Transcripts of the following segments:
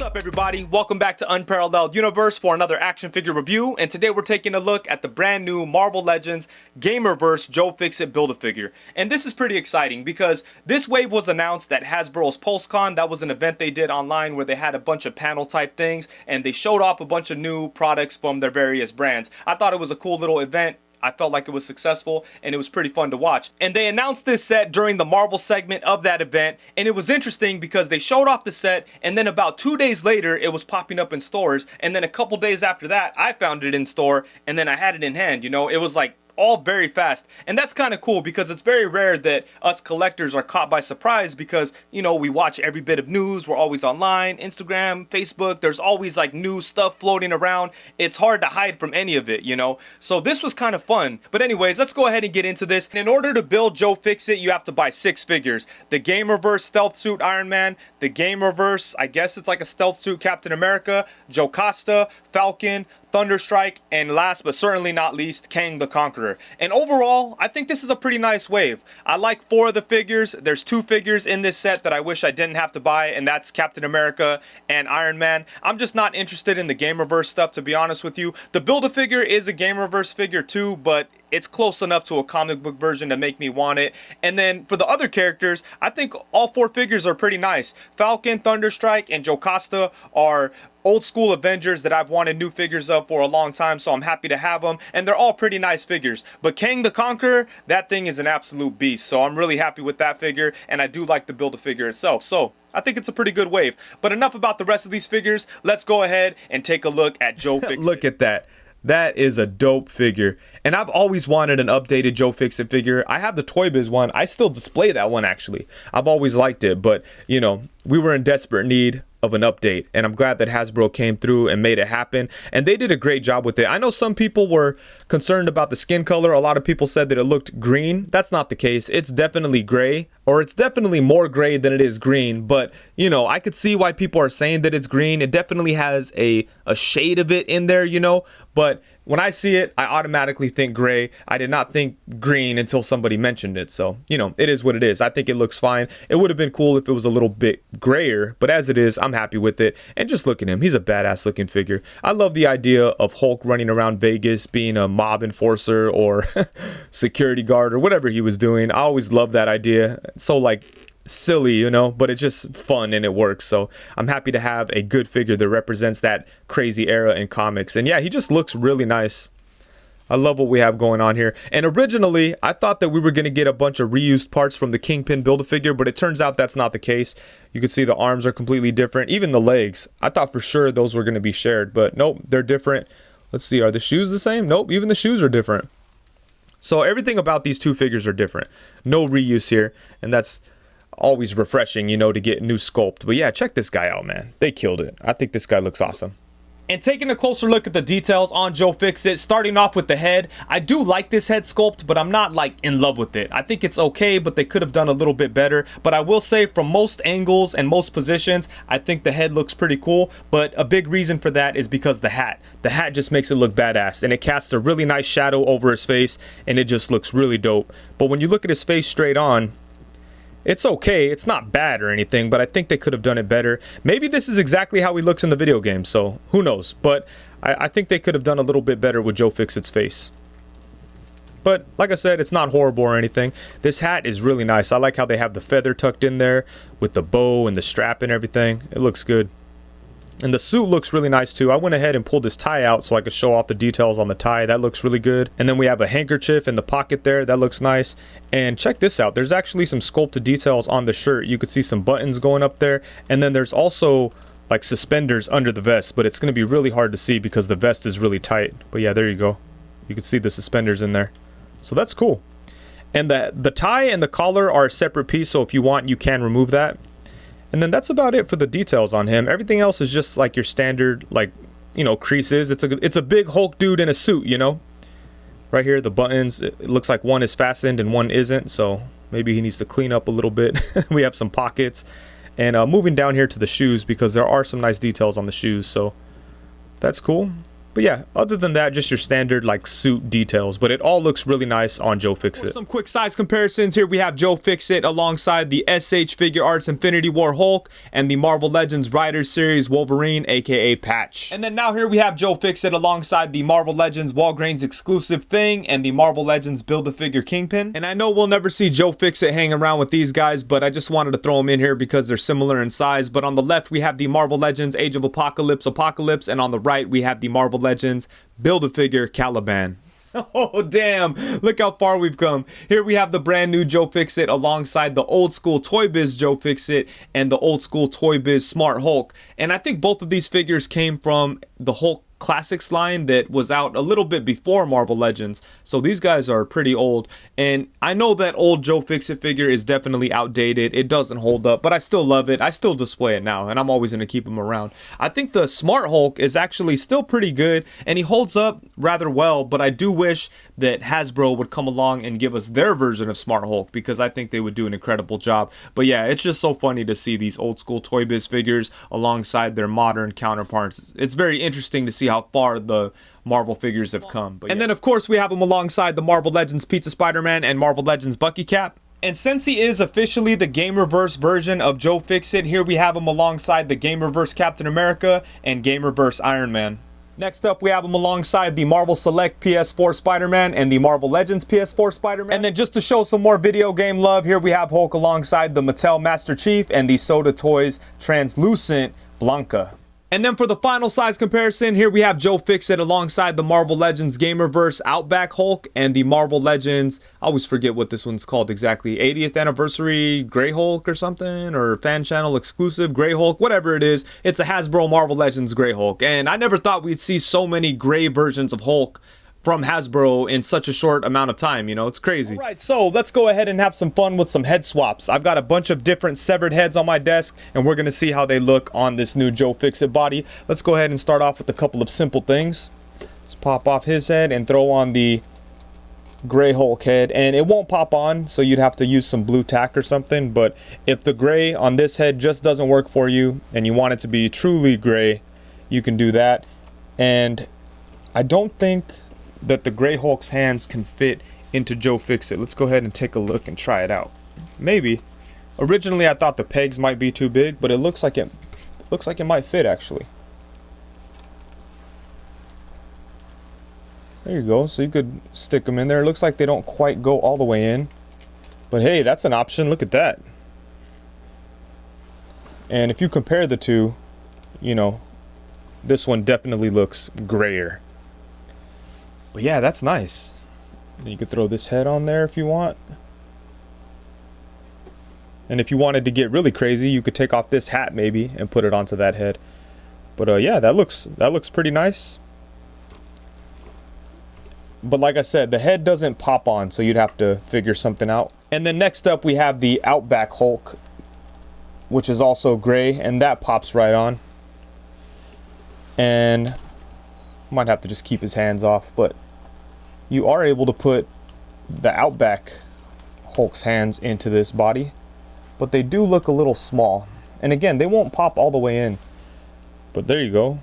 up, everybody? Welcome back to Unparalleled Universe for another action figure review, and today we're taking a look at the brand new Marvel Legends Gamerverse Joe Fixit Build-A-Figure. And this is pretty exciting because this wave was announced at Hasbro's PulseCon. That was an event they did online where they had a bunch of panel type things and they showed off a bunch of new products from their various brands. I thought it was a cool little event. I felt like it was successful and it was pretty fun to watch. And they announced this set during the Marvel segment of that event, and it was interesting because they showed off the set and then about 2 days later it was popping up in stores, and then a couple days after that I found it in store and then I had it in hand. You know, it was like all very fast, and that's kind of cool because it's very rare that us collectors are caught by surprise because, you know, we watch every bit of news, we're always online, Instagram, Facebook, there's always like new stuff floating around. It's hard to hide from any of it, you know, so this was kind of fun. But anyways, let's go ahead and get into this. In order to build Joe Fixit, you have to buy 6 figures: the Gamerverse Stealth Suit Iron Man, the Gamerverse, I guess it's like a stealth suit Captain America, Jocasta, Falcon, Thunderstrike, and last but certainly not least, Kang the Conqueror. And overall, I think this is a pretty nice wave. I like 4 of the figures. There's 2 figures in this set that I wish I didn't have to buy, and that's Captain America and Iron Man. I'm just not interested in the Gamerverse stuff, to be honest with you. The Build-A-Figure is a Gamerverse figure too, but it's close enough to a comic book version to make me want it. And then for the other characters, I think all 4 figures are pretty nice. Falcon, Thunderstrike, and Jocasta are old school Avengers that I've wanted new figures of for a long time, so I'm happy to have them, and they're all pretty nice figures. But Kang the Conqueror, that thing is an absolute beast, so I'm really happy with that figure, and I do like the Build-A-Figure itself, so I think it's a pretty good wave. But enough about the rest of these figures. Let's go ahead and take a look at Joe Fixit. Look at that. That is a dope figure, and I've always wanted an updated Joe Fixit figure. I have the Toy Biz one. I still display that one, actually. I've always liked it, but you know, we were in desperate need of an update, and I'm glad that Hasbro came through and made it happen, and they did a great job with it. I know some people were concerned about the skin color. A lot of people said that it looked green. That's not the case. It's definitely gray, or it's definitely more gray than it is green, but you know, I could see why people are saying that it's green. It definitely has a shade of it in there, you know, but when I see it, I automatically think gray. I did not think green until somebody mentioned it. So, you know, it is what it is. I think it looks fine. It would have been cool if it was a little bit grayer, but as it is, I'm happy with it. And just look at him. He's a badass looking figure. I love the idea of Hulk running around Vegas, being a mob enforcer or security guard or whatever he was doing. I always love that idea. So like silly, you know, but it's just fun and it works. So I'm happy to have a good figure that represents that crazy era in comics. And yeah, he just looks really nice. I love what we have going on here. And originally, I thought that we were going to get a bunch of reused parts from the Kingpin Build-A-Figure, but it turns out that's not the case. You can see the arms are completely different. Even the legs. I thought for sure those were going to be shared, but nope, they're different. Let's see, are the shoes the same? Nope, even the shoes are different. So everything about these 2 figures are different. No reuse here, and that's always refreshing, you know, to get new sculpt. But yeah, check this guy out, man. They killed it. I think this guy looks awesome. And taking a closer look at the details on Joe Fixit, starting off with the head, I do like this head sculpt, but I'm not like in love with it. I think it's okay, but they could have done a little bit better. But I will say from most angles and most positions, I think the head looks pretty cool. But a big reason for that is because the hat. The hat just makes it look badass, and it casts a really nice shadow over his face, and it just looks really dope. But when you look at his face straight on, it's okay. It's not bad or anything, but I think they could have done it better. Maybe this is exactly how he looks in the video game, so who knows? But I think they could have done a little bit better with Joe Fixit's face. But like I said, it's not horrible or anything. This hat is really nice. I like how they have the feather tucked in there with the bow and the strap and everything. It looks good. And the suit looks really nice too. I went ahead and pulled this tie out so I could show off the details on the tie. That looks really good. And then we have a handkerchief in the pocket there. That looks nice. And check this out. There's actually some sculpted details on the shirt. You could see some buttons going up there. And then there's also like suspenders under the vest, but it's going to be really hard to see because the vest is really tight. But yeah, there you go. You can see the suspenders in there. So that's cool. And the tie and the collar are a separate piece, so if you want, you can remove that. And then that's about it for the details on him. Everything else is just like your standard, like, you know, creases. It's a big Hulk dude in a suit, you know. Right here, the buttons, it looks like one is fastened and one isn't, so maybe he needs to clean up a little bit. We have some pockets. And moving down here to the shoes, because there are some nice details on the shoes, so that's cool. But yeah, other than that, just your standard like suit details, but it all looks really nice on Joe Fixit. For some quick size comparisons, here we have Joe Fixit alongside the SH Figure Arts Infinity War Hulk and the Marvel Legends Riders Series Wolverine, aka Patch. And then now here we have Joe Fixit alongside the Marvel Legends Walgreens exclusive Thing and the Marvel Legends Build-A-Figure Kingpin. And I know we'll never see Joe Fixit hang around with these guys, but I just wanted to throw them in here because they're similar in size. But on the left, we have the Marvel Legends Age of Apocalypse, and on the right, we have the Marvel Legends Build-A-Figure Caliban. Oh damn, look how far we've come. Here we have the brand new Joe Fixit alongside the old school Toy Biz Joe Fixit and the old school Toy Biz Smart Hulk. And I think both of these figures came from the Hulk Classics line that was out a little bit before Marvel Legends, so these guys are pretty old. And I know that old Joe Fixit figure is definitely outdated, it doesn't hold up, but I still love it. I still display it now, and I'm always going to keep him around. I think the Smart Hulk is actually still pretty good, and he holds up rather well, but I do wish that Hasbro would come along and give us their version of Smart Hulk, because I think they would do an incredible job. But yeah, it's just so funny to see these old school Toy Biz figures alongside their modern counterparts. It's very interesting to see how far the Marvel figures have come. And then of course we have him alongside the Marvel Legends Pizza Spider-Man and Marvel Legends Bucky Cap. And since he is officially the Gamerverse version of Joe Fixit, here we have him alongside the Gamerverse Captain America and Gamerverse Iron Man. Next up, we have him alongside the Marvel Select PS4 Spider-Man and the Marvel Legends PS4 Spider-Man. And then just to show some more video game love, here we have Hulk alongside the Mattel Master Chief and the Soda Toys Translucent Blanca. And then for the final size comparison, here we have Joe Fixit alongside the Marvel Legends Gamerverse Outback Hulk and the Marvel Legends, I always forget what this one's called exactly, 80th Anniversary Grey Hulk or something, or Fan Channel Exclusive Grey Hulk, whatever it is. It's a Hasbro Marvel Legends Grey Hulk. And I never thought we'd see so many gray versions of Hulk from Hasbro in such a short amount of time, you know, it's crazy. Alright, so let's go ahead and have some fun with some head swaps. I've got a bunch of different severed heads on my desk, and we're gonna see how they look on this new Joe Fixit body. Let's go ahead and start off with a couple of simple things. Let's pop off his head and throw on the gray Hulk head, and it won't pop on, so you'd have to use some blue tack or something. But if the gray on this head just doesn't work for you and you want it to be truly gray, you can do that. And I don't think that the Grey Hulk's hands can fit into Joe Fixit. Let's go ahead and take a look and try it out. Maybe. Originally I thought the pegs might be too big, but it looks like it might fit actually. There you go. So you could stick them in there. It looks like they don't quite go all the way in, but hey, that's an option. Look at that. And if you compare the two, you know, this one definitely looks grayer. But yeah, that's nice. You could throw this head on there if you want. And if you wanted to get really crazy, you could take off this hat maybe and put it onto that head. But yeah, that looks pretty nice. But like I said, the head doesn't pop on, so you'd have to figure something out. And then next up we have the Outback Hulk, which is also gray, and that pops right on. And might have to just keep his hands off, but you are able to put the Outback Hulk's hands into this body, but they do look a little small. And again, they won't pop all the way in, but there you go.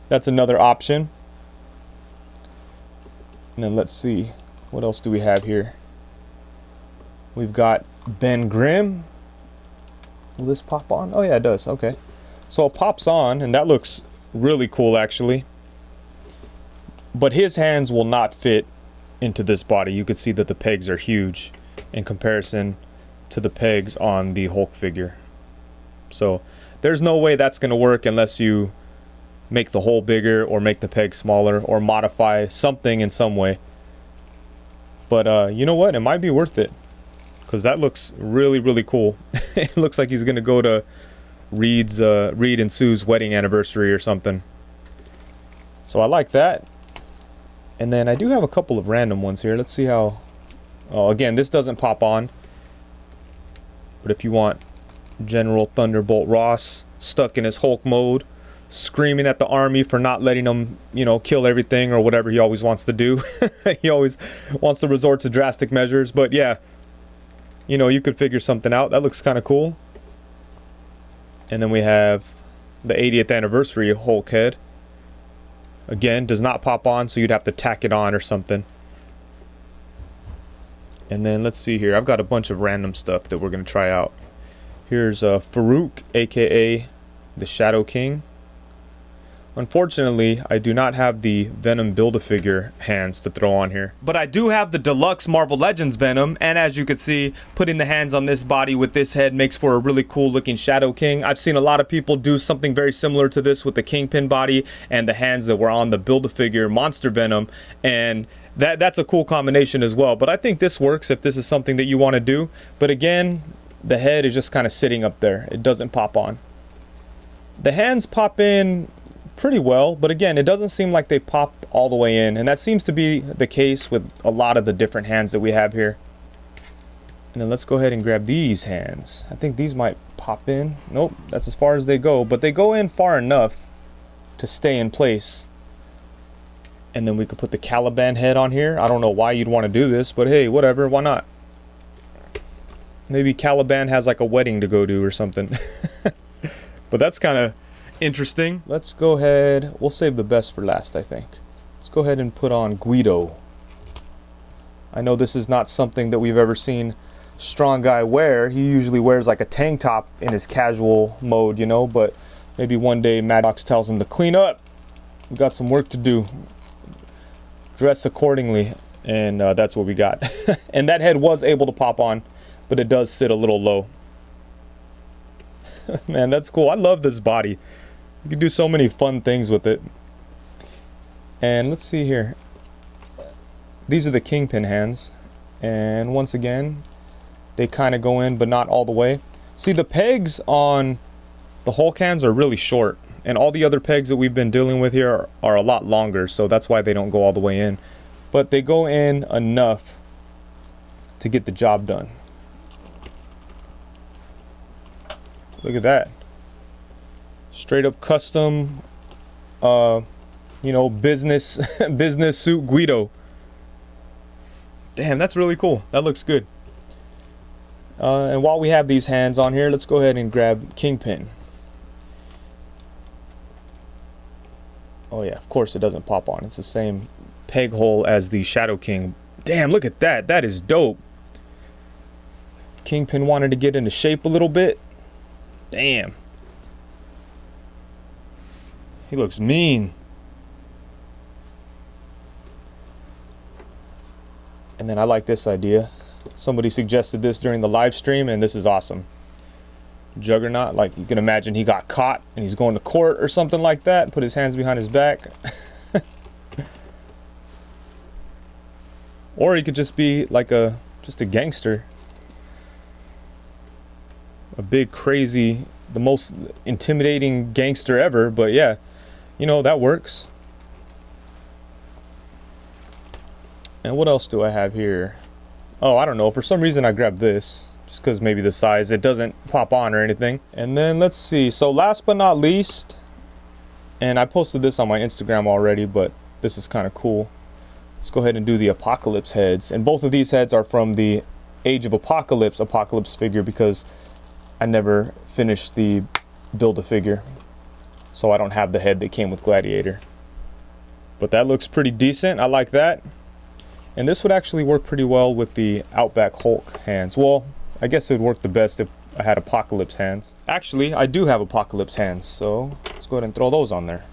That's another option. And then let's see, what else do we have here? We've got Ben Grimm. Will this pop on? Oh yeah, it does. Okay. So it pops on, and that looks really cool actually. But his hands will not fit into this body. You can see that the pegs are huge in comparison to the pegs on the Hulk figure. So there's no way that's going to work unless you make the hole bigger or make the peg smaller or modify something in some way. But you know what? It might be worth it, because that looks really, really cool. It looks like he's going to go to Reed and Sue's wedding anniversary or something. So I like that. And then I do have a couple of random ones here. Let's see how... Oh, again, this doesn't pop on. But if you want General Thunderbolt Ross stuck in his Hulk mode, screaming at the army for not letting him, you know, kill everything or whatever he always wants to do. He always wants to resort to drastic measures. But yeah, you know, you could figure something out. That looks kind of cool. And then we have the 80th anniversary Hulk head. Again, does not pop on, so you'd have to tack it on or something. And then let's see here. I've got a bunch of random stuff that we're going to try out. Here's Farouk, aka the Shadow King. Unfortunately, I do not have the Venom Build-A-Figure hands to throw on here. But I do have the deluxe Marvel Legends Venom, and as you can see, putting the hands on this body with this head makes for a really cool looking Shadow King. I've seen a lot of people do something very similar to this with the Kingpin body and the hands that were on the Build-A-Figure Monster Venom, and that's a cool combination as well. But I think this works if this is something that you want to do. But again, the head is just kind of sitting up there. It doesn't pop on. The hands pop in pretty well, but again, it doesn't seem like they pop all the way in, and that seems to be the case with a lot of the different hands that we have here. And then let's go ahead and grab these hands. I think these might pop in. Nope, that's as far as they go, but they go in far enough to stay in place. And then we could put the Caliban head on here. I don't know why you'd want to do this, but hey, whatever, why not? Maybe Caliban has like a wedding to go to or something. But that's kind of interesting. Let's go ahead, we'll save the best for last, I think. Let's go ahead and put on Guido. I know this is not something that we've ever seen Strong Guy wear. He usually wears like a tank top in his casual mode, you know, but maybe one day Maddox tells him to clean up. We got some work to do. Dress accordingly, and that's what we got. And that head was able to pop on, but it does sit a little low. Man, that's cool. I love this body. You can do so many fun things with it. And let's see here. These are the Kingpin hands. And once again, they kind of go in, but not all the way. See, the pegs on the Hulk hands are really short. And all the other pegs that we've been dealing with here are a lot longer. So that's why they don't go all the way in. But they go in enough to get the job done. Look at that. Straight up custom, you know, business suit Guido. Damn, that's really cool. That looks good. And while we have these hands on here, let's go ahead and grab Kingpin. Oh yeah, of course it doesn't pop on. It's the same peg hole as the Shadow King. Damn, look at that. That is dope. Kingpin wanted to get into shape a little bit. Damn. He looks mean. And then I like this idea. Somebody suggested this during the live stream, and this is awesome. Juggernaut, like you can imagine he got caught and he's going to court or something like that. Put his hands behind his back. Or he could just be like just a gangster. A big, crazy, the most intimidating gangster ever. But yeah, you know, that works. And what else do I have here? Oh, I don't know. For some reason I grabbed this. Just because maybe the size. It doesn't pop on or anything. And then let's see. So last but not least, and I posted this on my Instagram already, but this is kind of cool. Let's go ahead and do the Apocalypse heads. And both of these heads are from the Age of Apocalypse figure, because I never finished the Build-A-Figure. So I don't have the head that came with Gladiator. But that looks pretty decent. I like that. And this would actually work pretty well with the Outback Hulk hands. Well, I guess it would work the best if I had Apocalypse hands. Actually, I do have Apocalypse hands, so let's go ahead and throw those on there.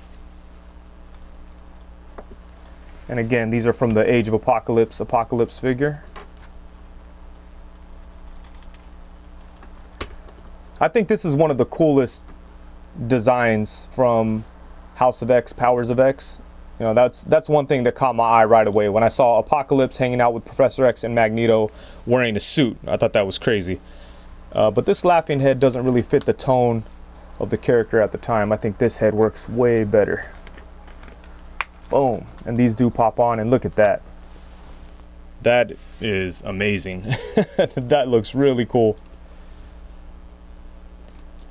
And again, these are from the Age of Apocalypse figure. I think this is one of the coolest designs from House of X, Powers of X. You know, that's one thing that caught my eye right away. When I saw Apocalypse hanging out with Professor X and Magneto wearing a suit, I thought that was crazy. But this laughing head doesn't really fit the tone of the character at the time. I think this head works way better. Boom. And these do pop on, and look at that. That is amazing. That looks really cool.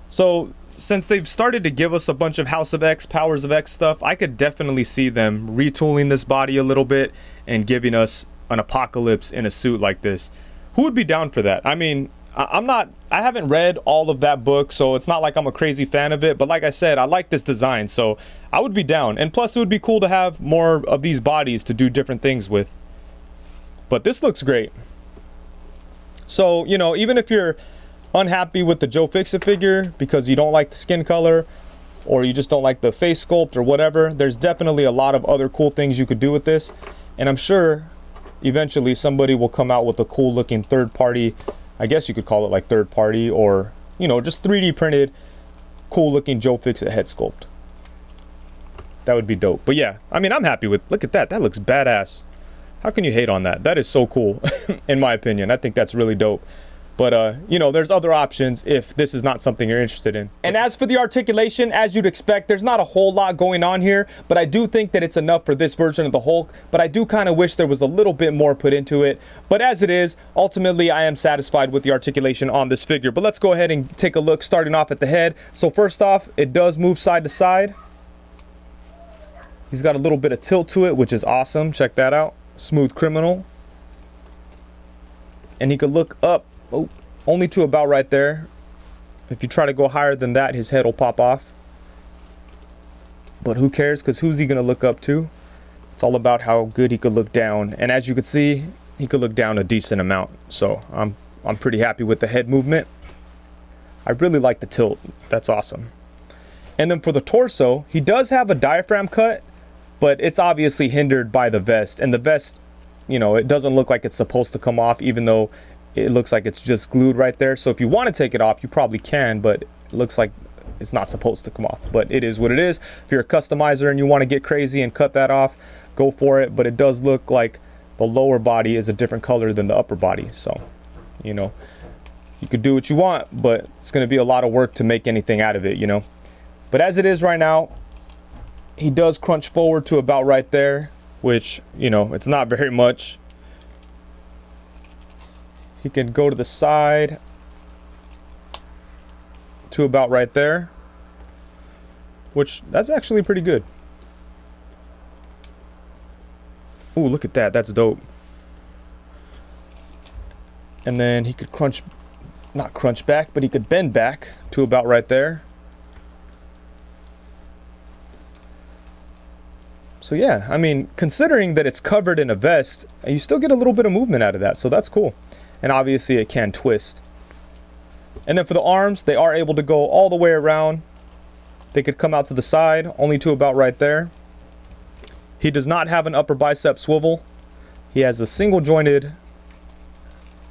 So, since they've started to give us a bunch of House of X, Powers of X stuff, I could definitely see them retooling this body a little bit and giving us an Apocalypse in a suit like this. Who would be down for that? I mean, I haven't read all of that book, so it's not like I'm a crazy fan of it, but like I said, I like this design, so I would be down. And plus it would be cool to have more of these bodies to do different things with. But this looks great. So, you know, even if you're unhappy with the Joe Fixit figure because you don't like the skin color, or you just don't like the face sculpt or whatever, there's definitely a lot of other cool things you could do with this. And I'm sure eventually somebody will come out with a cool looking third party, I guess you could call it like third party, or, you know, just 3D printed cool looking Joe Fixit head sculpt. That would be dope. But yeah, I mean, I'm happy with, look at that. That looks badass. How can you hate on that? That is so cool, in my opinion. I think that's really dope. But, you know, there's other options if this is not something you're interested in. And as for the articulation, as you'd expect, there's not a whole lot going on here, but I do think that it's enough for this version of the Hulk. But I do kind of wish there was a little bit more put into it. But as it is, ultimately, I am satisfied with the articulation on this figure. But let's go ahead and take a look, starting off at the head. So first off, it does move side to side. He's got a little bit of tilt to it, which is awesome. Check that out. Smooth criminal. And he could look up. Oh, only to about right there. If you try to go higher than that, his head will pop off. But who cares? Because who's he going to look up to? It's all about how good he could look down. And as you can see, he could look down a decent amount. So I'm pretty happy with the head movement. I really like the tilt. That's awesome. And then for the torso, he does have a diaphragm cut, but it's obviously hindered by the vest. And the vest, you know, it doesn't look like it's supposed to come off, even though it looks like it's just glued right there. So if you want to take it off, you probably can, but it looks like it's not supposed to come off. But it is what it is. If you're a customizer and you want to get crazy and cut that off, go for it. But it does look like the lower body is a different color than the upper body. So, you know, you could do what you want, but it's going to be a lot of work to make anything out of it, you know. But as it is right now, he does crunch forward to about right there, which, you know, it's not very much. He can go to the side to about right there, which that's actually pretty good. Ooh, look at that. That's dope. And then he could not crunch back, but he could bend back to about right there. So yeah, I mean, considering that it's covered in a vest, you still get a little bit of movement out of that. So that's cool. And obviously it can twist. And then for the arms, they are able to go all the way around. They could come out to the side, only to about right there. He does not have an upper bicep swivel. He has a single jointed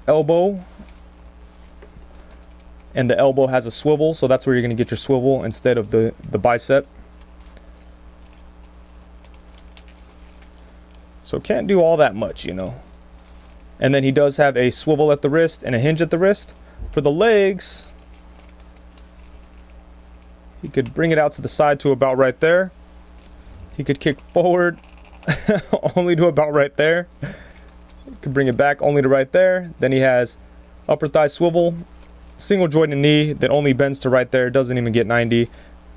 elbow. And the elbow has a swivel, so that's where you're going to get your swivel instead of the bicep. So can't do all that much, you know. And then he does have a swivel at the wrist and a hinge at the wrist. For the legs, he could bring it out to the side to about right there. He could kick forward only to about right there. He could bring it back only to right there. Then he has upper thigh swivel, single jointed knee that only bends to right there, doesn't even get 90.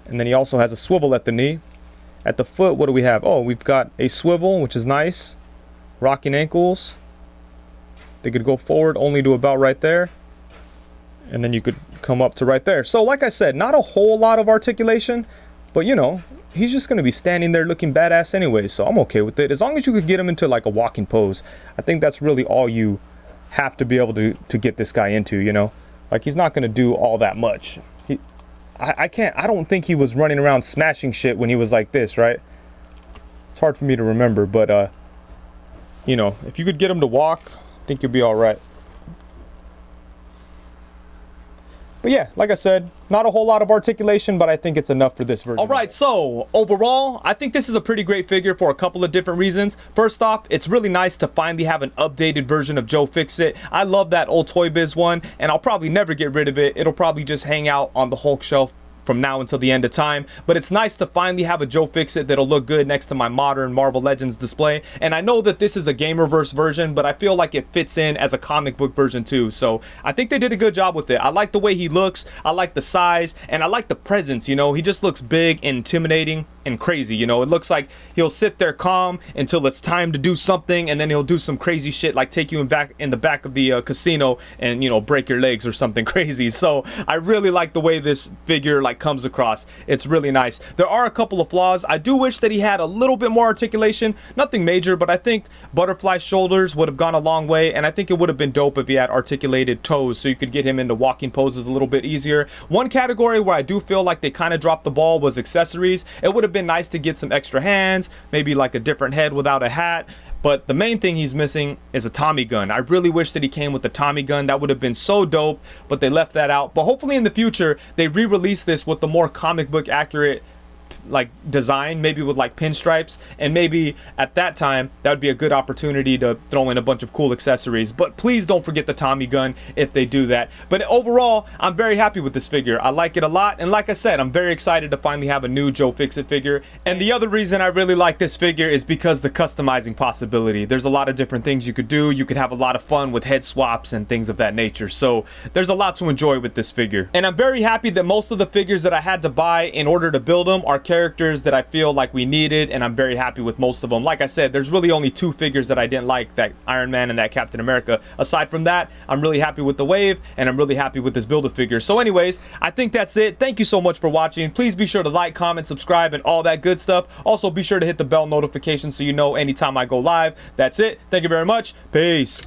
And then he also has a swivel at the knee. At the foot, what do we have? Oh, we've got a swivel, which is nice. Rocking ankles. They could go forward only to about right there. And then you could come up to right there. So like I said, not a whole lot of articulation, but you know, he's just going to be standing there looking badass anyway. So I'm okay with it. As long as you could get him into like a walking pose, I think that's really all you have to be able to get this guy into, you know. Like he's not going to do all that much. I don't think he was running around smashing shit when he was like this, right? It's hard for me to remember, but you know, if you could get him to walk, I think you'll be all right. But yeah, like I said, not a whole lot of articulation, but I think it's enough for this version. All right, so overall, I think this is a pretty great figure for a couple of different reasons. First off, it's really nice to finally have an updated version of Joe Fixit. I love that old Toy Biz one, and I'll probably never get rid of it. It'll probably just hang out on the Hulk shelf from now until the end of time, but it's nice to finally have a Joe Fixit that'll look good next to my modern Marvel Legends display. And I know that this is a Gamerverse version, but I feel like it fits in as a comic book version too. So I think they did a good job with it. I like the way he looks, I like the size, and I like the presence, you know. He just looks big and intimidating. and crazy. You know, it looks like he'll sit there calm until it's time to do something, and then he'll do some crazy shit like take you in the back of the casino and, you know, break your legs or something crazy. So I really like the way this figure like comes across. It's really nice. There are a couple of flaws. I do wish that he had a little bit more articulation. Nothing major, but I think butterfly shoulders would have gone a long way, and I think it would have been dope if he had articulated toes so you could get him into walking poses a little bit easier. One category where I do feel like they kind of dropped the ball was accessories. It would have been nice to get some extra hands, maybe like a different head without a hat. But the main thing he's missing is a Tommy gun. I really wish that he came with a Tommy gun. That would have been so dope, but they left that out. But hopefully in the future, they re-release this with the more comic book accurate like design, maybe with like pinstripes, and maybe at that time that would be a good opportunity to throw in a bunch of cool accessories. But please don't forget the Tommy gun if they do that. But overall, I'm very happy with this figure. I like it a lot, and like I said, I'm very excited to finally have a new Joe Fixit figure. And the other reason I really like this figure is because the customizing possibility. There's a lot of different things you could do. You could have a lot of fun with head swaps and things of that nature. So there's a lot to enjoy with this figure, and I'm very happy that most of the figures that I had to buy in order to build them are characters that I feel like we needed, and I'm very happy with most of them. Like I said, there's really only 2 figures that I didn't like, that Iron Man and that Captain America. Aside from that, I'm really happy with the wave, and I'm really happy with this Build-A-Figure. So anyways, I think that's it. Thank you so much for watching. Please be sure to like, comment, subscribe, and all that good stuff. Also, be sure to hit the bell notification so you know anytime I go live. That's it. Thank you very much. Peace.